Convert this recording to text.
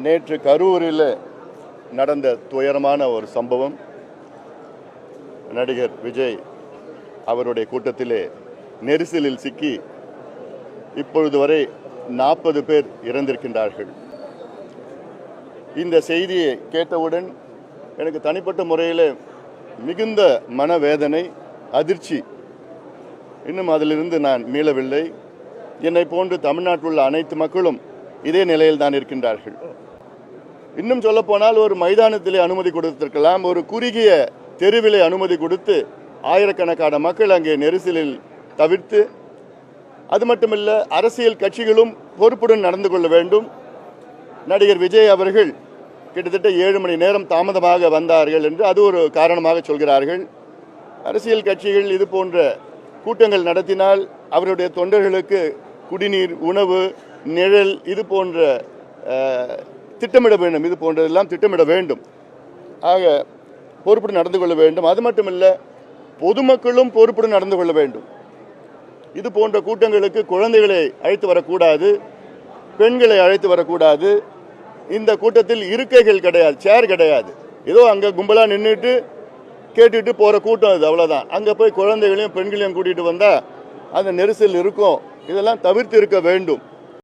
நேற்று கரூரில் நடந்த துயரமான ஒரு சம்பவம். நடிகர் விஜய் அவருடைய கூட்டத்திலே நெரிசலில் சிக்கி இப்பொழுது வரை 40 பேர் இறந்திருக்கின்றார்கள். இந்த செய்தியை கேட்டவுடன் எனக்கு தனிப்பட்ட முறையில் மிகுந்த மனவேதனை, அதிர்ச்சி. இன்னும் அதிலிருந்து நான் மீளவில்லை. என்னை போன்று தமிழ்நாட்டில் உள்ள அனைத்து மக்களும் இதே நிலையில் தான் இருக்கின்றார்கள். இன்னும் சொல்லப்போனால் ஒரு மைதானத்திலே அனுமதி கொடுத்திருக்கலாம், ஒரு குறுகிய தெருவிலே அனுமதி கொடுத்து ஆயிரக்கணக்கான மக்கள் அங்கே நெரிசலில் தவிர்த்து, அது மட்டுமல்ல அரசியல் கட்சிகளும் பொறுப்புடன் நடந்து கொள்ள வேண்டும். நடிகர் விஜய் அவர்கள் கிட்டத்தட்ட 7 மணி நேரம் தாமதமாக வந்தார்கள் என்று அது ஒரு காரணமாக சொல்கிறார்கள். அரசியல் கட்சிகள் இது போன்ற கூட்டங்கள் நடத்தினால் அவருடைய தொண்டர்களுக்கு குடிநீர், உணவு, நிழல் இது போன்ற திட்டமிட வேண்டும். இது போன்றதெல்லாம் திட்டமிட வேண்டும். ஆக பொறுப்புடன் நடந்து கொள்ள வேண்டும். அது மட்டுமல்ல, பொதுமக்களும் பொறுப்புடன் நடந்து கொள்ள வேண்டும். இது போன்ற கூட்டங்களுக்கு குழந்தைகளை அழைத்து வரக்கூடாது, பெண்களை அழைத்து வரக்கூடாது. இந்த கூட்டத்தில் இருக்கைகள் கிடையாது, சேர் கிடையாது. ஏதோ அங்கே கும்பலாக நின்றுட்டு கேட்டுட்டு போகிற கூட்டம் அது, அவ்வளோதான். அங்கே போய் குழந்தைகளையும் பெண்களையும் கூட்டிகிட்டு வந்தால் அந்த நெரிசல் இருக்கும். இதெல்லாம் தவிர்த்து இருக்க வேண்டும்.